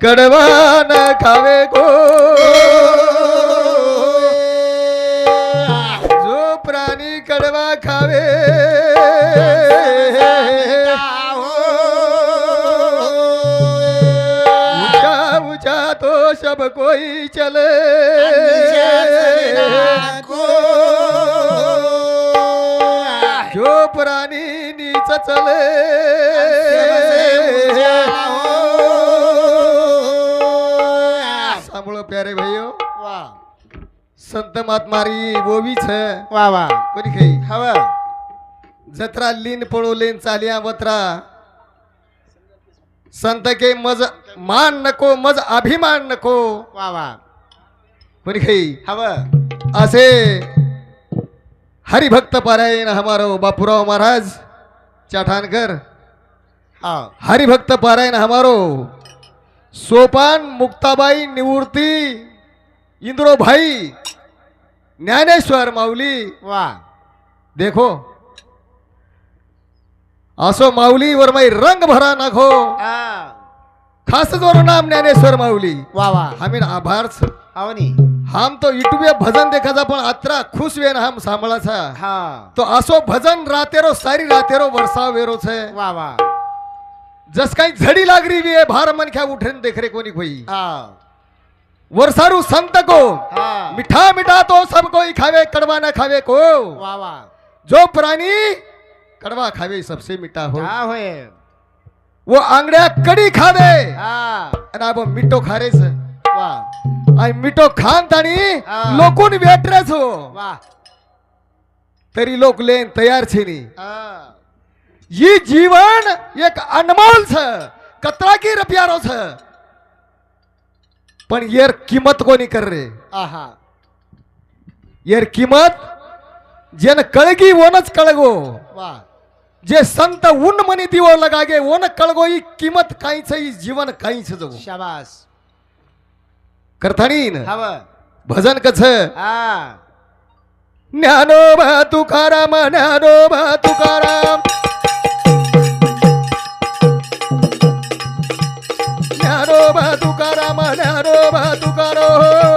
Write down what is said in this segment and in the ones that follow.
कडवा न खावे गो जो प्राणी कडवा खावे ऊंचा ऊंचा तो सब कोई चले जो प्राणी नीच चले सांभळो प्यारे भाइयों संत महात्मारी बोवीच वा वा कोणी काही हवा जत्रा लीन पळो लेन चालिया वत्रा संत के मज मान नको मज अभिमान नको वा वा कोणी काही हवा असे हरिभक्त पारायण हमारो बापूराव महाराज चाठानकर हा हरिभक्त पारायण हमारो सोपान मुक्ताबाई निवृत्ति इंद्रो भाई ज्ञानेश्वर माऊली वा देखो असो माऊली वर मै रंग भरा नाखो खास जोर नाम ज्ञानेश्वर माऊली वा वा हमें आभार आवनी हम तो यूट्यूब भजन देखा था पण अत्रा खुश वेन हम सांभळा था हा तो असो भजन रातेरो सारी रातेरो वर्षा वेरो छे वा वा जस काही झडी लागरी वे भार मन क्या उठन देख रे कोनी कोई हा वर्षारू संत को हा मिठा मिठा तो सब कोई खावे कड़वा न खावे को वा वा जो प्राणी कड़वा खावे सबसे मीठा हो हा होय वो आंगड्या कडी खावे हा आणि अब मिठो खारेस वा आणि मिठो खान ताणी हा. लोकून वेटरेस हो वा तरी लोक लेन तयार छे नी हा ये जीवन एक अनमोल छ कतरा की रुपयारो छ पण येर किंमत कोणी कर रे आहा येर किंमत जेन कळगी वोनच कळगो वा जे संत उन मनी दिवो लगागे वोन कळगो ही किंमत काहीच ही जीवन काहीच जगो शाबास करथानीन हवा भजन कछ हा ज्ञानोबा तुकाराम ज्ञानोबा तुकाराम ज्ञानोबा तुकाराम ज्ञानोबा तुकाराम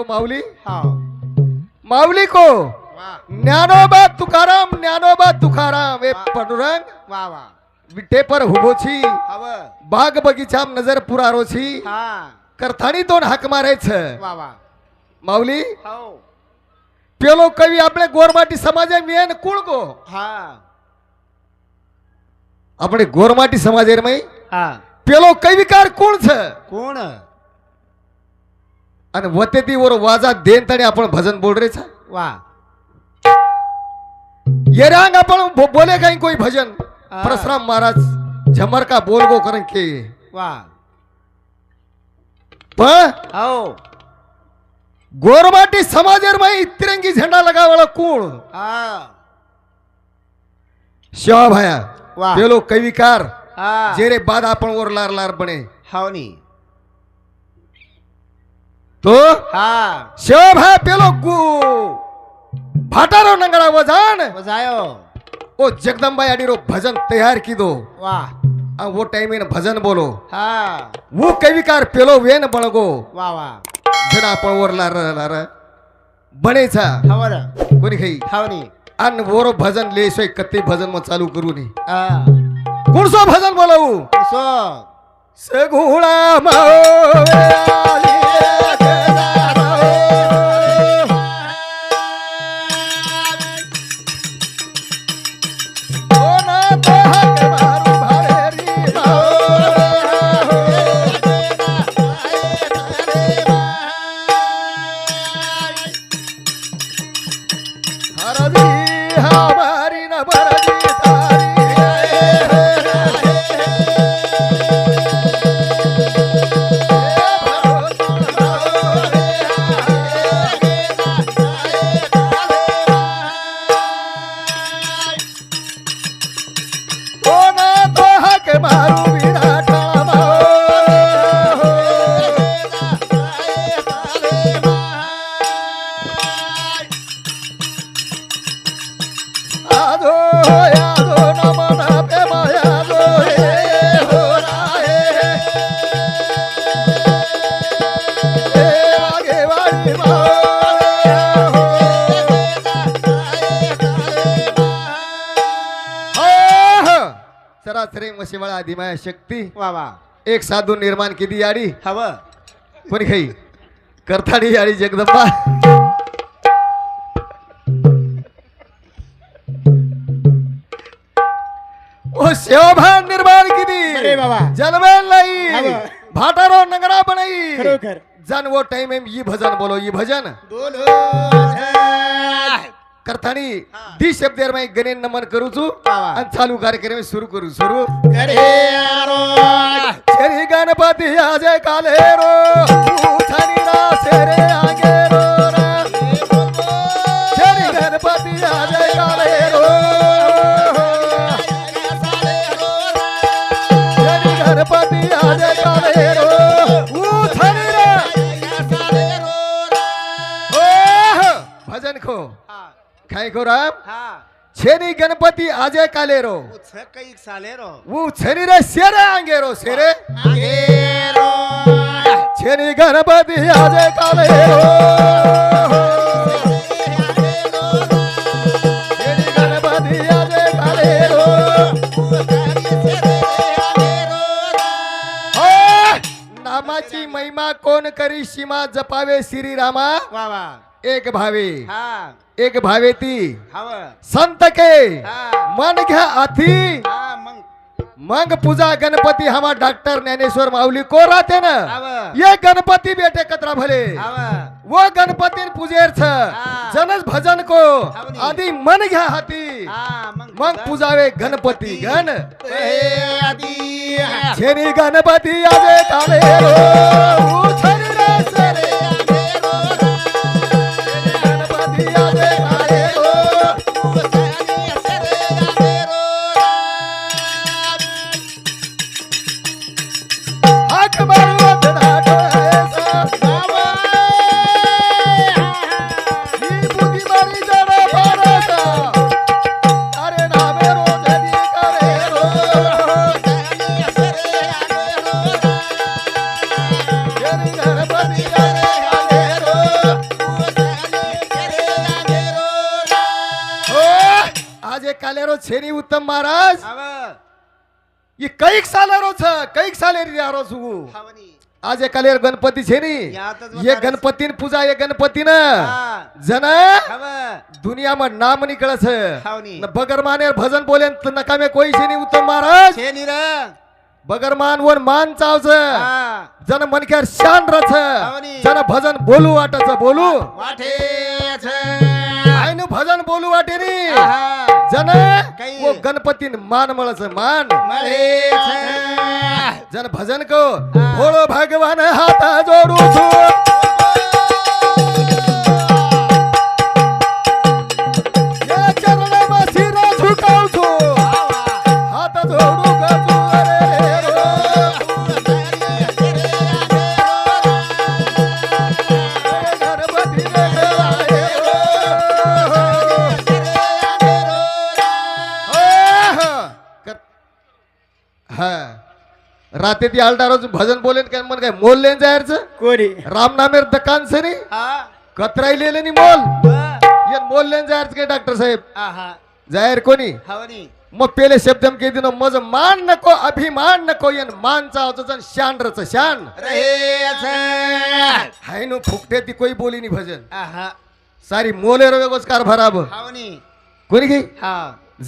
माऊली हा माऊली को वा ज्ञानोबा तुकाराम ए पांडुरंग वा वा विटे पर हुबो छी हवा बाग बगीचा नजर पुरारो छी हा करथाणी दोन हाक मारे छ वा वा माऊली हो पेलो कवी આપણે ગોરમાટી સમાજે મેન કુળ ગો हा આપણે ગોરમાટી સમાજે રમઈ हा પેલો કવિકાર કોણ છે कोण અને વતેતી ઓર વાજા દેન તણે आपण भजन बोल रे छ वा ये रंग अपन बोले कहीं कोई भजन हाँ। परशुराम महाराज झमर का बोल गो करें के वाह पण आओ गोरमाटी समाजेर में तिरंगी झंडा लगा वाला कौन हाँ शिवा भाया वाह पेलो कविकार हाँ जेरे बाद अपन और लार लार बने हावनी तो हाँ शिवा भाया पेलो भाटारो नंगड़ा वजान बजायो ओ जगदम्बा यानी रो भजन तैयार की दो वाह वो टाइम में भजन बोलो हाँ वो कविकार पेलो वेन बळगो वाह वाह जरा आपण वर लार लार बनेचा हवर कोणी खाई हावनी अन वोरो भजन ले सोय कत्ते भजन मग चालू करू नी हाँ कोणसो भजन बोलावू सो सगुळा माओ सरासरी मशीवाळा आदिमाया शक्ती वाह वाह एक साधू निर्माण केली याडी हवं कोणी खाई करताडी याडी जगदंबा ओ सेवाभान निर्माण केली अरे बाबा जलमेल लाई हवं. भाटारो नंगडा बनाई खरोखर जन वो टाइम में ये भजन बोलो ये भजन करतानी दी शब्देर में गणेन नमन करू छु बाबा. आणि चालू कार्यक्रम सुरू करू सुरू अरे यारो श्री गणपती आजे काले रो उठानी ना सेरे आगे रो रा. श्री गणपती आजे काले रो श्री गणपती आजे काले रो उठानी रा. ओह, भजन खो खाई खो राम हाँ छेनी गणपती आजे काले रो कई साले रो वो छेनी रे सेरे आगे रो सेरे आगेरो छेनी गणपती आजे काले रो छेनी गणपती आजे काले रो ओ, नामाची महिमा कोण करी सीमा जपावे श्री रामा वाह वाह एक भावे हाँ एक भावे ती हवं संत के हाँ मन घ्या आथी हाँ मंग मंग पूजा गणपती हमा डॉक्टर ज्ञानेश्वर माऊली को राहते ना हवं ये गणपती बेटे कतरा भले हवं वो गणपती पूजेर छ हाँ. जनस भजन को हवनी. आधी मन घ्या हाती हाँ मग पूजावे गणपती गण आदि छेनी गणपती आजे काले रो उछरी रे सरे छेनी गणपती आजे काले रो हाक मारू धनाट ऐसा ही बुद्धी मारी जरा भरोसा अरे नामे रोजनी करे रो छेनी गणपती आजे काले रो हो आजे काले रो छेनी उत्तम महाराज ये कैक साले रो छ कैक साले रो सुगु आज कालेर गणपती छे नी यातच ये बघा. गणपतीन पूजा ये गणपतीन जन दुनिया में नाम निकल छ हावनी. न बगरमाने भजन बोले नका में कोई छे नी उत्तम महाराज बगरमान वन मान चाव छ जन मनक्यार शान रछ हावनी. जन भजन बोलू वाटच बोलू वाटे आइन भजन बोलू वाटे नी जन काही. वो गणपती मान मळच मान मळे जन भजन को भोळो भगवान हात जोडू छो या चरणामा शिर झुकाऊ छो हात जोडू गजू रे रो गणपती रे रे हा राते ती आलडारोज भजन बोलेन काय म्हण काय मोल लेन जायचं कोणी राम नामेर दकान सनी हा कतराईलेले नी मोल ये मोल लेन जायचं काय डॉक्टर साहेब हा जाहीर कोणी हवनी मग पेले शब्दम के दिन मज मान नको अभिमान नको यन मानचा होतं शान रच शान रहे हाय नो फुकटे ती कोई बोली नी भजन हा सारी मोले रोगोच कार भराब हवनी कोणी घे हा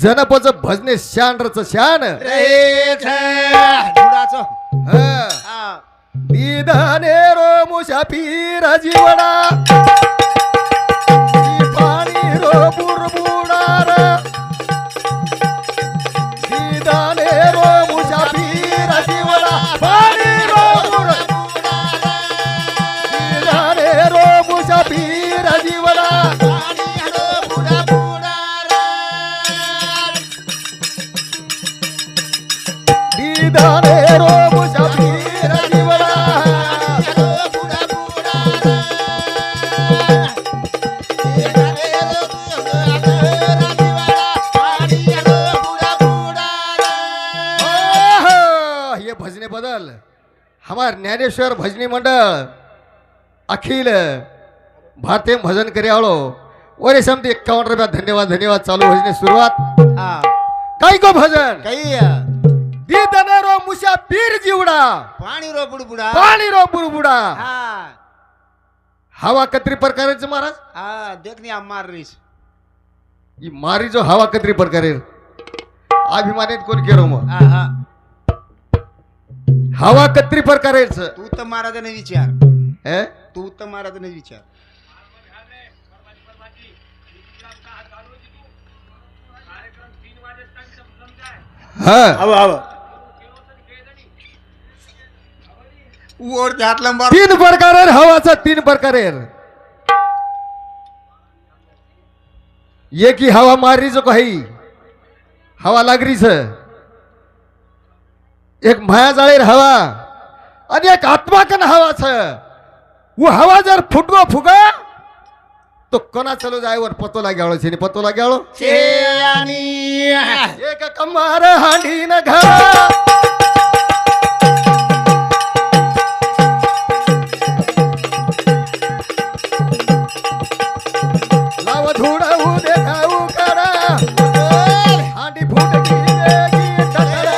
जनपच भजने शान रच शान रहे जुडाचो हा हा दीदाने रो मुसाफिर जीवना पाणी रो बुरबुडार दीदाने रो मुसाफिर जीवना पाणी रो दीदाने रो मुसाफिर जीवना दीदाने रो मुसाफिर जीवना ये भजने बदल हमार ज्ञानेश्वर भजनी मंडळ अखिल भारतीय भजन करे आलो वरे समती 51 रुपया धन्यवाद धन्यवाद चालू भजने सुरुवात काय को भजन दी दनेरो मुशा पीर जीवडा पाणी रो बुडबुडा पाणी रो बुरबुडा हा हवा कत्री प्रकारेच महाराज हा देखनी अम्मार रीस ही मारी जो हवा कत्री प्रकारे अभिमानित कोण केलो मग हा हवा कत्री प्रकारेच तू तर महाराजाने विचार हे तू तर महाराजाने विचार हा हव हव वर हात लंबार तीन प्रकारे हवाचा तीन प्रकारे एक ही हवा मारीच काही हवा लागरीच एक माया जाळेर हवा आणि एक आत्माकन हवाच वो हवा जर फुटगो फुगा तो कोणा चलो जायवर पतो लाग्याळो छे पतो लाग्याळो एक कमार हांडी न घा लाव धुडाऊ देखाऊ करा हांडी फुट गेली टकरा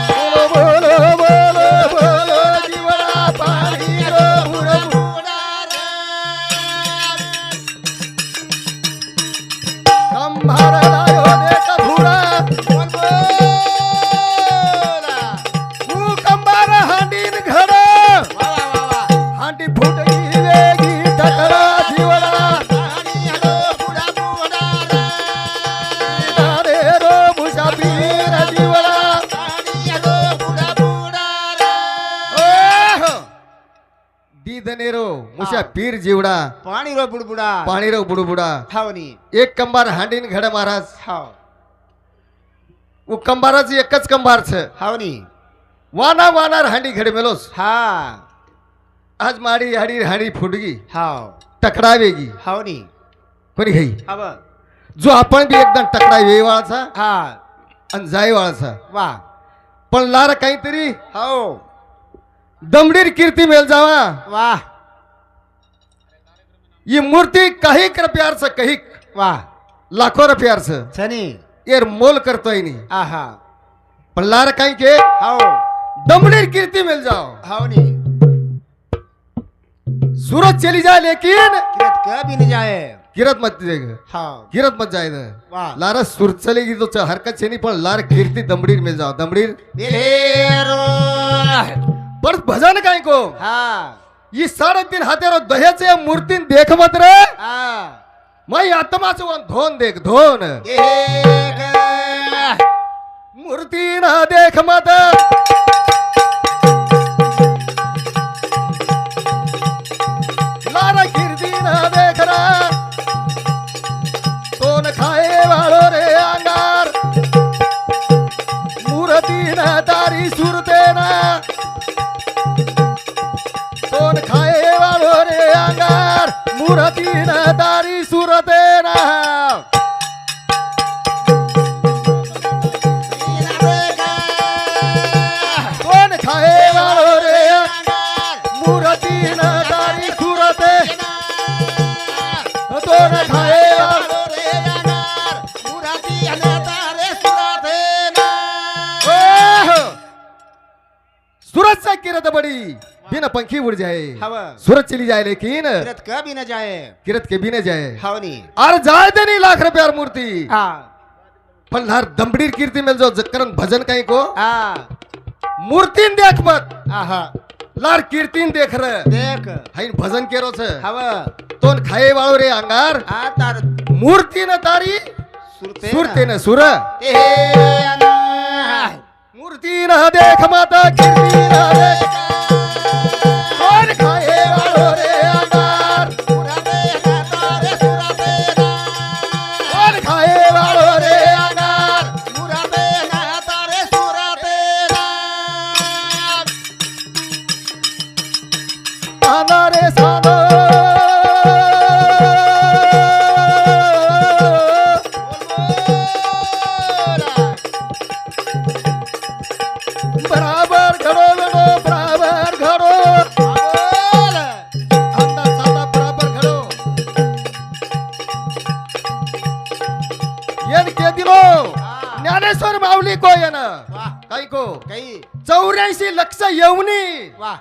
बोलो बोलो बोलो बोलो जीवना पाणी रो बुडबुड कंभार लायो देख धुडा तू कंभार हांडीन घर हांडी फुट गेली टकरा जीवना रे रो मुसाफिर जीवना दीदनेरो मुशा पीर जीवडा पाणी रो बुडबुडा पाणी रो बुडबुडा हवनी एक कंबार हांडीन घड महाराज हाव वो कंबाराच एकच कंबार छ हवनी वाना वानार हांडी घड मेलोस हा आज माडी हाडी हांडी फुटगी हाव टकडावेगी हवनी कोणी घाई हव जो आपण बी एकदम टकडाय वेवाळाचा हा आणि जायवाळाचा वा पण लार काहीतरी हो दमडीर कीर्ती मेल जावा वा ये मूर्ति काही रुपयार से कही वा लाखों रुपयार से छनी ये मोल करतोय नहीं आहा पण लार काही के हाव दमडीर कीर्ती मिल जाओ हवनी सूरज चली जाए लेकिन किरत कभी न जाए गिरत मत जाएगा हाव गिरत मत जाए वाह लारा सुर चलेगी तो हरकत छे नहीं पण लार कीर्ती दमडीर मिल जाओ दमडीर दिलेरो पर भजन काय को हा ಈ 3.5 हाथेरो दह्याचे मूर्तीन देख मत रे हा माई आत्माचं वन धोन देख धोन एक मूर्ती ना देख मत लारा कीर्ती ना देख रा तोन खाए वालो रे अंगार मूर्ती ना तारी सुरते ना तोन खाए वालो रे अंगार मूर्ती ना तारी सुरते ना तोन खाए वालो रे मूर्ती ना तारी सुरते तोन खाए वालो सूरज से किरत बड़ी बिना पंखी उड़ जाए हवा सूरज चली जाए लेकिन किरत कभी न जाए किरत के भी न जाए हवनी और जाए दे नहीं लाख रुपया मूर्ति हा पण हर दमडीर कीर्ति मिल जाओ जकरन भजन कहीं को हा मूर्तिन देख मत आहा लार कीर्तिन देख रहे देख हाइन भजन केरो छे हवा तोन खाए वाळो रे अंगार आ तार मूर्ति न तारी सुरते सुरते न सुर ए अना मूर्ति न देख माता कीर्ति न देख तोन खाए वाळो रे अंगार सुरते ना तारे सुरते ना तोन खाए वाळो रे अंगार सुरते ना तारे सुरते ना सादा रे सादा बराबर घडो वेडो बराबर घडो अंदा सादा बराबर घडो येन के दिलो ज्ञानेश्वर माऊली को येन वाह काही को काही 84 लक्ष येवनी वाह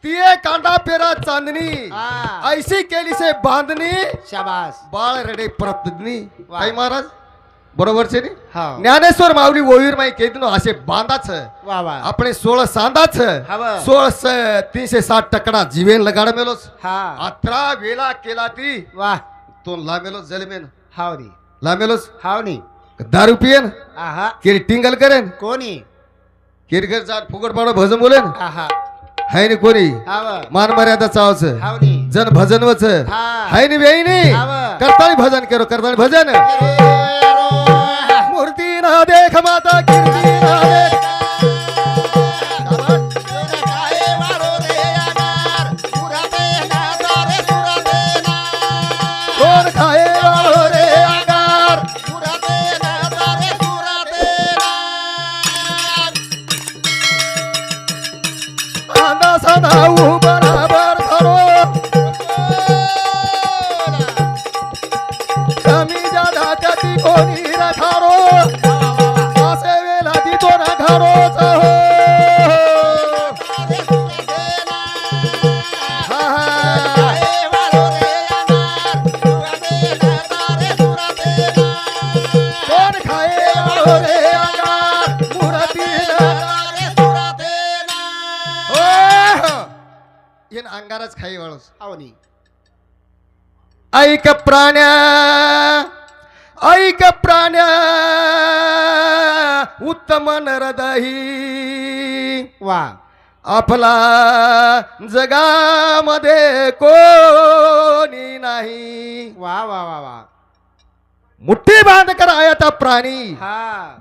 तिये कांदा पेरा चांदनी हा ऐसी केली से बांधनी शाबास बाळ रडे प्रतनी वा. काही महाराज बरोबर छे नी हा ज्ञानेश्वर माऊली ओवीर माई केदनो असे बांधाच वाह वाह આપણે 16 सांदाच हवं. 16 360 टकडा जीवेन लगाड मेलोस हा अत्रा वेला केला ती वाह तो लामेलो जलमेन हावनी लामेलोस हावनी दारू पियन आहा केरी टिंगल करेन कोणी केरी घर जात फुगड पाडो भजन बोलेन आहा हाय नी कोणी हाव मान मर्यादा चावच हावनी जन भजन वच हा हाय नी वेईनी हाव. करताळी भजन केरो करताळी भजन मूर्ती ना देख माता कीर्ती ना देख कोण खाए वाळो रे अंगार आंदा सादा बराबर खरो कमी जादा कधी कोणी रखारो असे वेला ती तो ना घरोच हो हा, हा. कोण खाए वाळो रे अंगार मूर्ती येन अंगारच खाई वाळोस हावनी ऐक प्राण्या उत्तम नरदही वाह आपला जगामध्ये कोणी नाही वाह वाह वाह वाह मुठ्ठी बांध कर आया था प्राणी हा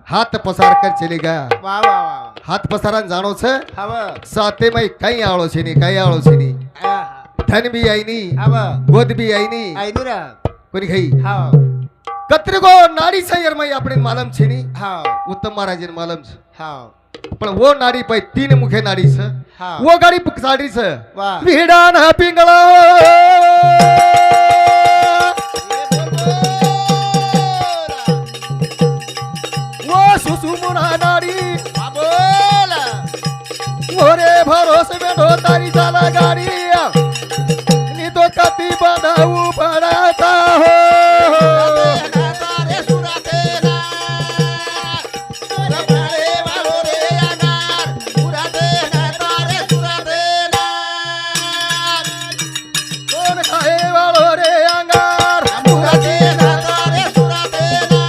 हाथ पसार कर चले गया वाह वाह वाह हाथ पसारान जाणो छे हाव साथे मई कई आवळो छे नी कई आवळो छे नी आहा धन भी आई नी हाव गोद भी आई नी आयनुरा कोणी खाई हाव कत्री गो नाडी सैयर मई આપણે मालम છે ની हाव उत्तम महाराजन मालम છે हाव પણ वो नाडी पै तीन मुखे नाडी છે हाव वो गाडी साडी છે वाह वीडा ना पिंगळा वो सुसुमुना नाडी बोला ओरे भरोसे बेडो तारी चाला गाडी नी तो कती बंधाऊ पडाता हो धाये वाळो रे अंगार मुरादे नाता रे सुरादे ना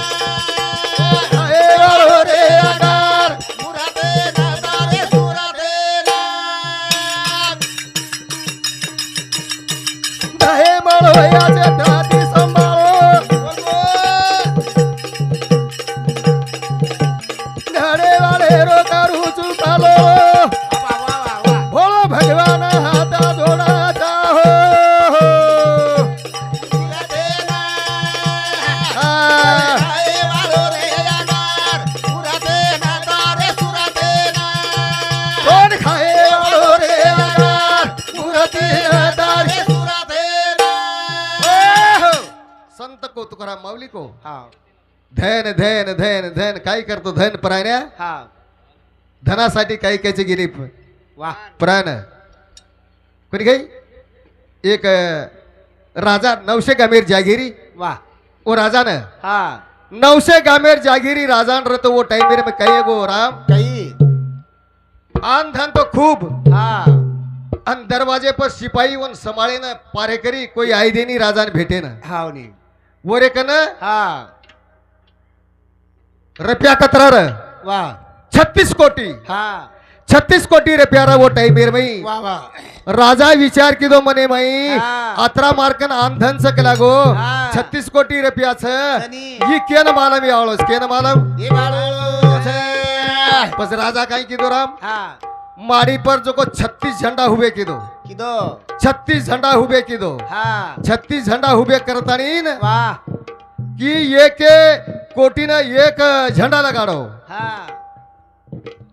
धाये वाळो रे अंगार मुरादे नाता रे सुरादे ना धाये वाळो याचे दाती सांभाळो घडे वाळे रो करू चुकालो वा वा वा वा भोळो भगवान हाता जोडाचा हो मुरादे ना हा. धाये वाळो रे अंगार मुरादे नाता रे सुरादे ना कोण खाये वाळो रे अंगार मुरती दारी रे सुरादे ना संत को तुकाराम माऊली को हा धन धन धन धन काय करतो धन प्राण्या हा धनासाठी काही कायचे गेले वा प्राण कोणी काही एक राजा 900 गामेर जागिरी वा वो राजा न हा 900 गामेर जागिरी राजान रहतो वो टाइम मेरे में कही गो राम कई आन धन तो खूब हा अन दरवाजे पर सिपाही वन संभाळे न पारेकरी कोई आई देनी राजान भेटे न हावनी वो रे कन हा रुपया कतरार वा 36 कोटी हा 36 कोटी रुपया वो टाइम मेरे में वा वा राजा विचार की दो मने मई हा. अतरा मार्कन आंधन सकला गो हा. 36 कोटी रुपया छ धनी. ये केन मालम यावळस केन मालम ये बाळो छे बस राजा काई की दो राम हा माड़ी पर जो को 36 झंडा हुबे की दो किदो 36 झंडा हुबे की दो हा 36 झंडा हुबे करतानी न वा की एक कोटी न एक झंडा लगाडो हा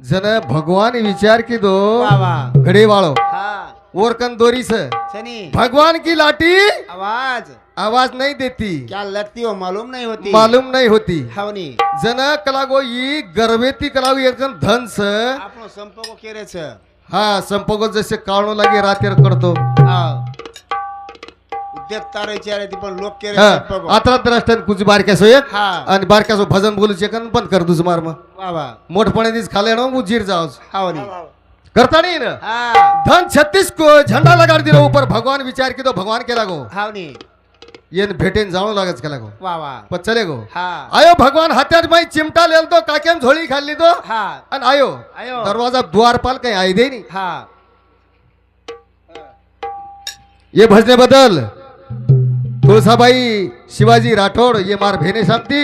जन भगवान विचार की दो वा वा घड़े वालो हा ओरकन दोरी से छनी भगवान की लाठी आवाज आवाज नहीं देती क्या लगती हो मालूम नहीं होती मालूम नहीं होती हावनी जन कलागो ई गर्भेती कलागो एकदम धन से आपनो संपर्क केरे छे हा संपगो जसे काळो लागे रातेर करतो हा उद्योग तारे चारे ती पण लोक केरे हा संपर्क आता द्रष्टन कुछ बारक्या सो एक हा आणि बारक्या सो भजन बोलू शकन पण कर दुस मार मग वा वा मोठपणे दिस खाले ना मुजीर जाओ हावनी करता नहीं ना हा धन 36 को झंडा लगा दिलो ऊपर भगवान विचार की दो भगवान के लागो हावनी येन भेटेन जाणो लागच के लागो वा वा पण चले गो हा आयो भगवान हात्यात माई चिमटा लेल तो काकेम झोळी खाल्ली तो हा आणि आयो आयो दरवाजा द्वारपाल काही आई देनी हा ये भजने बदल तुळसाबाई शिवाजी राठोड ये मार भेने शांती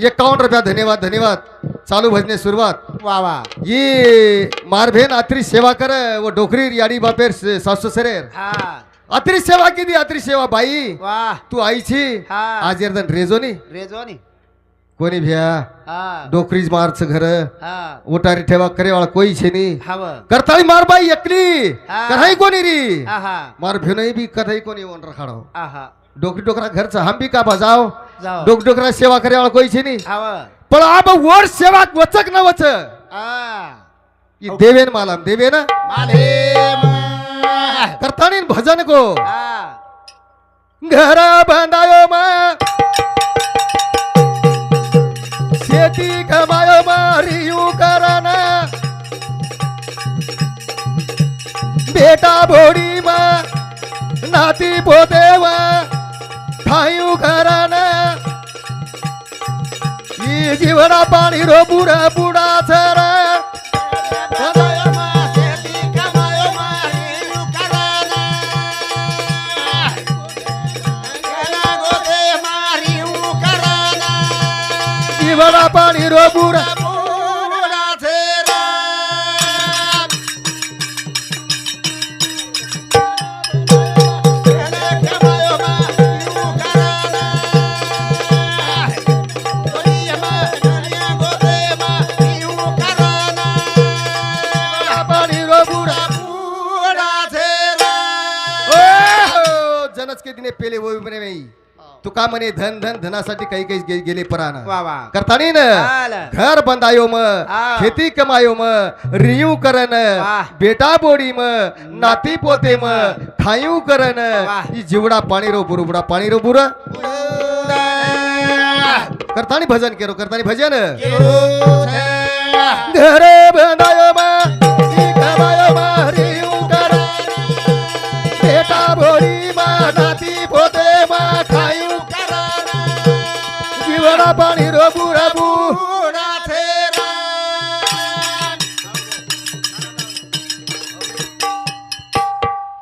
ये 51 रुपया धन्यवाद धन्यवाद चालू भजने सुरुवात वा वा ये मार भेन अत्री सेवा कर वो डोकरी याडी बापेर सासू सरेर हा अत्री सेवा की दी अत्री सेवा बाई वा तू आई छी हा आज एरदन रेजोनी रेजोनी कोणी भ्या हा डोकरीज मारच घर हा उटारी ठेवा करे वाला कोई छे नी हाव करताळी मार बाई एकली हा. कधाई कोणी री आहा मार भेनई भी कधाई कोणी वन रखाडो आहा डोकरी डोकरा घरचा हम भी का बजाओ जाओ डोक डोकरा सेवा करे वाला कोई छे नी हाव पण अब वर सेवा वचक न वच आ ये देवेन मालम देवेन मालेम करताणी भजन को हा घर बांधायो मा शेती कमायो मा रियू कराना बेटा भोडी मा नाती पोते वा खायू कराना ई जीवना पाणी रो बुडा बुडा छरा कमायो मा शेती कमायो मा हिरू कराना केला गोदे मारी हूँ कराना जीवना पाणी रो बुडा बुरा तेरा केला कमायो मा हिरू कराना गोरिया मा गोरिया गोदे मा हिरू कराना पाणी रो बुडा बुरा तेरा जनच के दिने पेले वो म्हणे बाई तू का म्हणे धन धन धनासाठी काही काही गेले पराना वा वा करतानी न आलं. घर बंधायो म हा. खेती कमायो म रियू करन वाह. बेटा बोडी म नाती पोते म खायू करन वाह. ई जीवडा पाणी रो बुरुबडा पाणी रो बुरा बुरा करतानी भजन केरो करतानी भजन केरो घर बंधायो म ई कमायो म रियू करन बेटा बोडी म नाती जीवडा पाणी रबू रबू उडाथे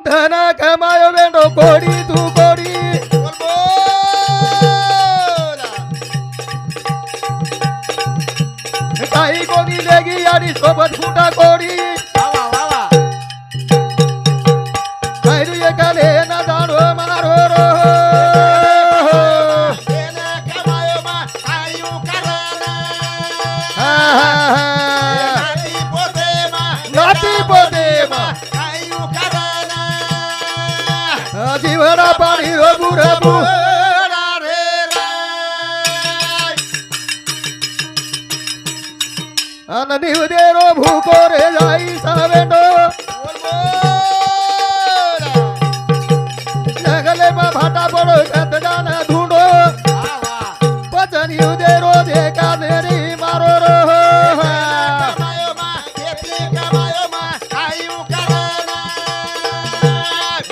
धन कमायो बेंडो कोडी तू कोडी बोल बोला काही कोणी लेगी आणि सोबत फुटा कोडी वा वा वा कैरू एकाले ना जाणो मारो रो तेने कमायो मा आयु कराना हा, हा, हा. नाती पोते मा नाती पोते मा. आयु कराना जीवडा पाणी रबू रबू उडा रे राय अन निवदेरो भूको रे जाई सावेंडो बोल बोला जगले बा भाटा पडो गत जान धुंडो वा वा पचन निवदेरो दे का नेरी मारो रो कमायो मा घेतली कमायो मा आयु कराना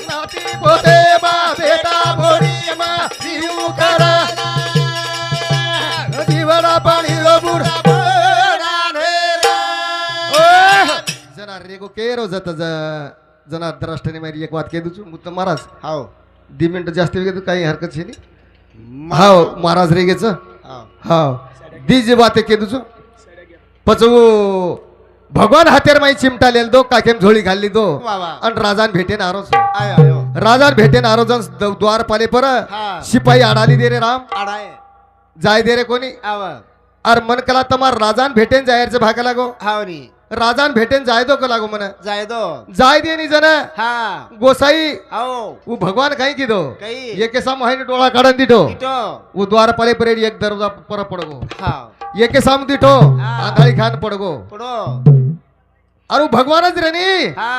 नाती पोते मा बेटा बोरी मा जीव करा जीवडा पाणी रबू रबू जना रेगो केरो जात जना द्रष्टने मारी एक वात के दुचू मुत महाराज हाव 2 मिनिटं जास्त वेळ घेतो काही हरकत नाही हाव महाराज रेगेच हाव दीजे बाते के दुचू पचवू भगवान हातेर माई चिमटालेल दो काकेम झोळी घालली दो वा वा आणि राजान भेटेन आरोज आयो आयो राजान भेटेन आरोजन द्वार पाले पर हा शिपाई आडाली दे रे राम आडाय जाय दे रे कोणी आव अर मन कला तमार राजान भेटेन जायरचं भागा लागो हावनी राजान भेटेन जाय दो का लागो मन जाय दो जाय दे नि जन हा गोसाई आओ वो भगवान काही की दो काही ये के मोहाईने डोळा काढून दिठो इटो वो द्वार पाले परेड एक दरवाजा पर पडगो हाव ये के साम दिठो हा. आंधळी खान पडगो पडो अरे वो भगवानच रे नी हा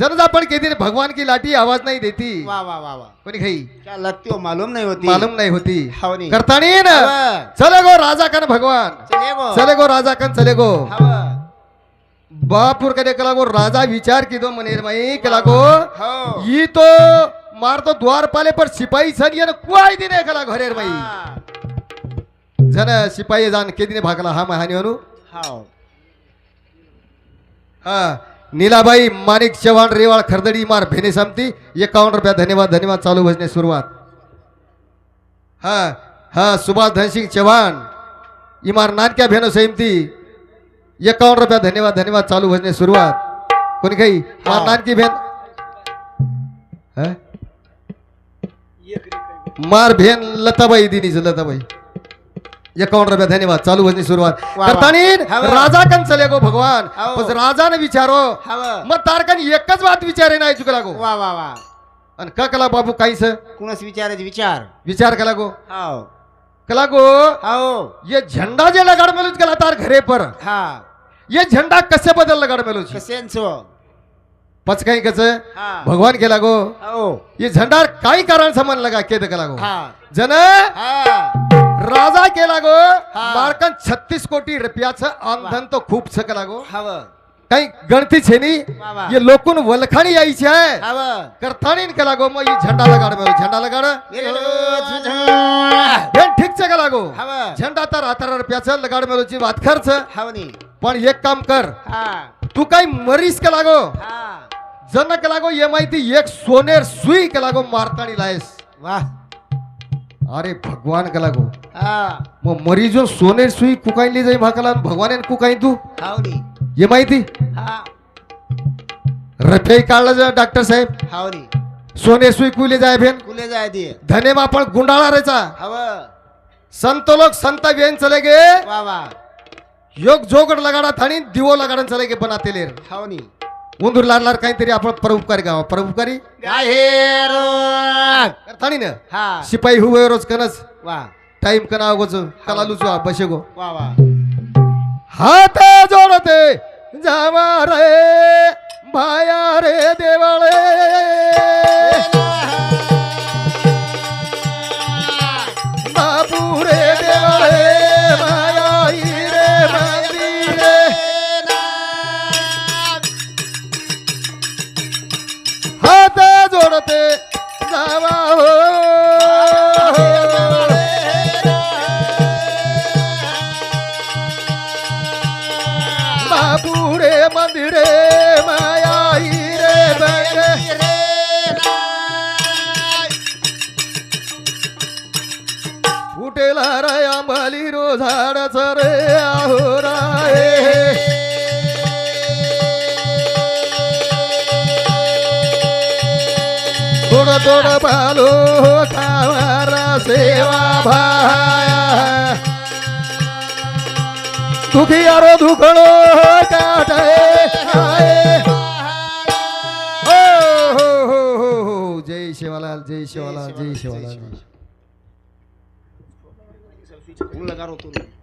जनता पण कहती भगवान की लाठी आवाज नहीं देती वा वा वा वा कोणी खाई क्या लगती हो मालूम नहीं होती मालूम नहीं होती हावनी करतानी न हाव. चले गो राजा कन भगवान चले गो चले गो राजा कन चले गो हाव बापूर कने कला गो राजा विचार की दो मनेर माई कला गो हो ये तो मार तो द्वार पाले पर सिपाही सन ये कुआई दिने कला घरेर माई हा. जन सिपाही जान के दिने भागला हा महानी अनु हाव हा नीलाबाई माणिक चव्हाण रेवाळ खरदडी मार भेने समती 51 रुपया धन्यवाद धन्यवाद चालू भजने सुरुवात हा हा सुभाष धनसिंग चव्हाण इमार नानक्या भेनो सैमती 51 रुपया धन्यवाद धन्यवाद चालू भजने सुरुवात कोणी काही मार नानकी भेन हा? मार भेन लताबाई दिनीच लताबाई 51 रुपया धन्यवाद चालू भजनी सुरुवात वा. करतानी हाव. राजा कन चले गो भगवान हाव. पण राजाने विचारो हाव मग तारकन एकच बात विचारे नाही चुकला गो वा वा वा आणि का कला बाबू काहीच कुणस विचारायचे विचार विचार कला गो हाव कला गो हाव ये झंडा जे लगाड मेलूच कला तार घरे पर हा ये झंडा कसे बदल लगाड मेलूच कसेंचो पच काही कस हा भगवान केला गो हाव ये झंडा काही कारण समन लगा केद कला गो हा जन हा राजा केला गो हा. मार्कन 36 कोटी रुपयाचं आंधन तो खूप सकला गो हाव काही गणती छेनी वा वा. ये लोकून वलखाणी यायची आहे हाव करताणीन केला गो मग ये झंडा लगाड मेलो झंडा लगाड भेन ठीक चे केला गो हाव झंडा तर 18 रुपयाचं लगाड मेलोची वात खर्च हावनी पण एक काम कर हा तू काही मरीस केला गो हा जन केला गो ये माहिती एक सोनेर सुई केला गो मारताणी लायस वा अरे भगवान केला गो हा मग मरीजो सोनेर सुई कुकाईली जाई भाकला भगवान कुकाई तू हावनी ये माहिती हा रफे काढलं जा डॉक्टर साहेब हावनी सोने सुई कुले जाय भेन कुले जाय दे धनेमा पण गुंडाळा रेचा हाव संत लोक संत वेन चले गे वा वा योग जोगड लगाडा थाणी दिवो लगाडन चले गे बनातेले हावनी उंदूर लाडलार काहीतरी आपण परोपकारी गाव परोपकारी गाहेरो थाणी ना हा शिपाई हुवे रोज कनस वा टाइम कना गोच कला लुचवा बसे गो वा वा हात जोडते जावा रे भाया रे देवाळे बापू रे देवाळे मायाई रे मंदिरे हात जोडते जावा हो आंबाली रो झाडच रे आहोराय थोडं थोडं बालो खावारा सेवा भाया दुखियारो दुखळो काटे हो हो हो हो हो जय शिवालाल जय शिवालाल जय शिवालाल लगा रहा हूं